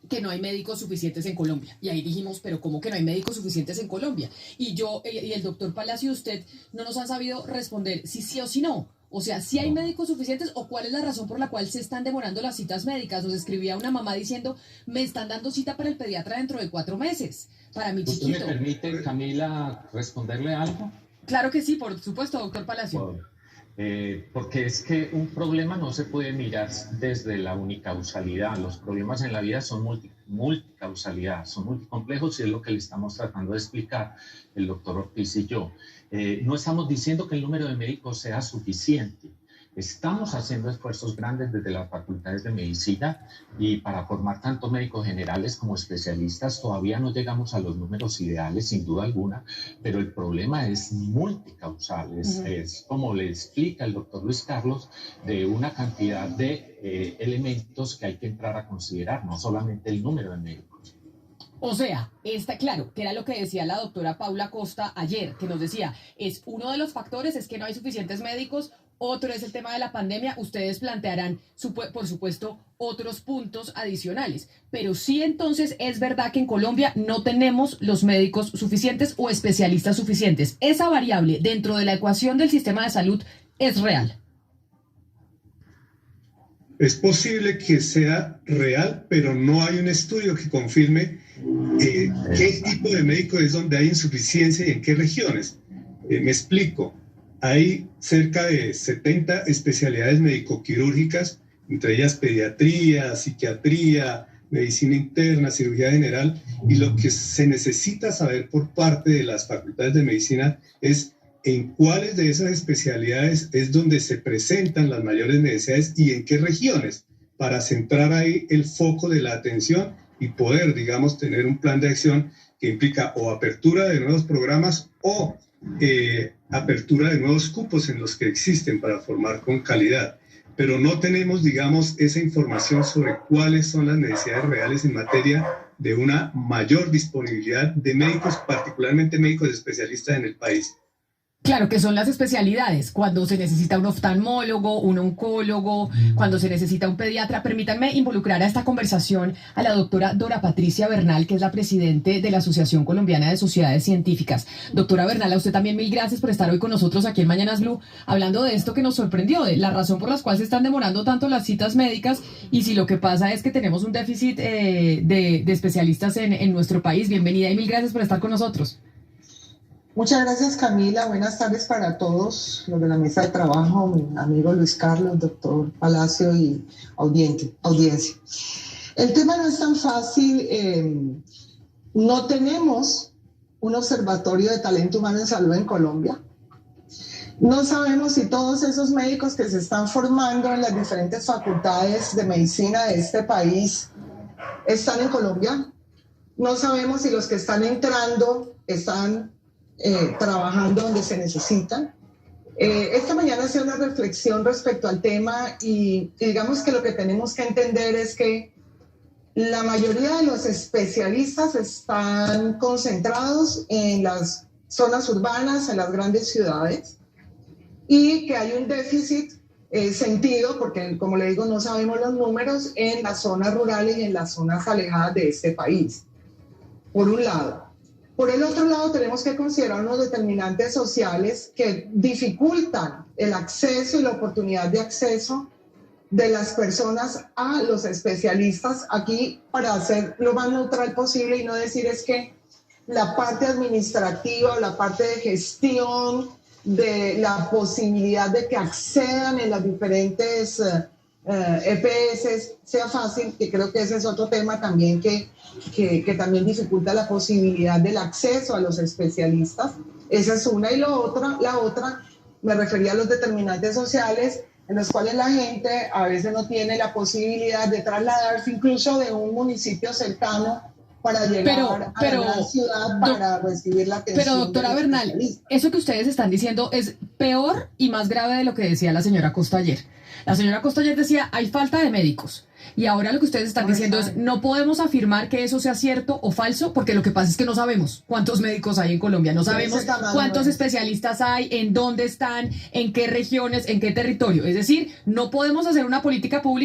que no hay médicos suficientes en Colombia. Y ahí dijimos, pero ¿cómo que no hay médicos suficientes en Colombia? Y el doctor Palacio, usted no nos han sabido responder si sí o si no. O sea, ¿si hay médicos suficientes o cuál es la razón por la cual se están demorando las citas médicas? Nos escribía una mamá diciendo, me están dando cita para el pediatra dentro de 4 meses, para mi chiquito. ¿Usted me permite, Camila, responderle algo? Claro que sí, por supuesto, doctor Palacio. Bueno, porque es que un problema no se puede mirar desde la unicausalidad. Los problemas en la vida son multicausalidad, son multicomplejos y es lo que le estamos tratando de explicar el doctor Ortiz y yo. No estamos diciendo que el número de médicos sea suficiente. Estamos haciendo esfuerzos grandes desde las facultades de medicina y para formar tanto médicos generales como especialistas todavía no llegamos a los números ideales, sin duda alguna, pero el problema es multicausal, es como le explica el doctor Luis Carlos, de una cantidad de elementos que hay que entrar a considerar, no solamente el número de médicos. O sea, está claro, que era lo que decía la doctora Paula Costa ayer, que nos decía, es uno de los factores es que no hay suficientes médicos, otro es el tema de la pandemia, ustedes plantearán, por supuesto, otros puntos adicionales, pero sí entonces es verdad que en Colombia no tenemos los médicos suficientes o especialistas suficientes. Esa variable dentro de la ecuación del sistema de salud es real. Es posible que sea real, pero no hay un estudio que confirme qué tipo de médico es donde hay insuficiencia y en qué regiones. Me explico. Hay cerca de 70 especialidades médico-quirúrgicas, entre ellas pediatría, psiquiatría, medicina interna, cirugía general, y lo que se necesita saber por parte de las facultades de medicina es en cuáles de esas especialidades es donde se presentan las mayores necesidades y en qué regiones, para centrar ahí el foco de la atención y poder, digamos, tener un plan de acción que implica o apertura de nuevos programas o apertura de nuevos cupos en los que existen para formar con calidad. Pero no tenemos, digamos, esa información sobre cuáles son las necesidades reales en materia de una mayor disponibilidad de médicos, particularmente médicos especialistas en el país. Claro, que son las especialidades, cuando se necesita un oftalmólogo, un oncólogo, cuando se necesita un pediatra. Permítanme involucrar a esta conversación a la doctora Dora Patricia Bernal, que es la presidente de la Asociación Colombiana de Sociedades Científicas. Doctora Bernal, a usted también mil gracias por estar hoy con nosotros aquí en Mañanas Blue, hablando de esto que nos sorprendió, de la razón por la cual se están demorando tanto las citas médicas y si lo que pasa es que tenemos un déficit de especialistas en nuestro país. Bienvenida y mil gracias por estar con nosotros. Muchas gracias, Camila. Buenas tardes para todos los de la mesa de trabajo, mi amigo Luis Carlos, doctor Palacio y audiencia. El tema no es tan fácil. No tenemos un observatorio de talento humano en salud en Colombia. No sabemos si todos esos médicos que se están formando en las diferentes facultades de medicina de este país están en Colombia. No sabemos si los que están entrando están trabajando donde se necesitan. Esta mañana hacía una reflexión respecto al tema y digamos que lo que tenemos que entender es que la mayoría de los especialistas están concentrados en las zonas urbanas, en las grandes ciudades, y que hay un déficit sentido, porque como le digo, no sabemos los números, en las zonas rurales y en las zonas alejadas de este país, por un lado. Por el otro lado, tenemos que considerar unos determinantes sociales que dificultan el acceso y la oportunidad de acceso de las personas a los especialistas. Aquí, para hacer lo más neutral posible y no decir es que la parte administrativa o la parte de gestión de la posibilidad de que accedan en las diferentes EPS sea fácil, que creo que ese es otro tema también que también dificulta la posibilidad del acceso a los especialistas. Esa es una. Y la otra, me refería a los determinantes sociales en los cuales la gente a veces no tiene la posibilidad de trasladarse incluso de un municipio cercano para llegar a la gran ciudad para recibir la atención. Pero doctora Bernal, eso que ustedes están diciendo es peor y más grave de lo que decía la señora Costa ayer. La señora Costa ayer decía, hay falta de médicos. Y ahora lo que ustedes están diciendo es, no podemos afirmar que eso sea cierto o falso, porque lo que pasa es que no sabemos cuántos médicos hay en Colombia, no sabemos cuántos especialistas hay, en dónde están, en qué regiones, en qué territorio. Es decir, no podemos hacer una política pública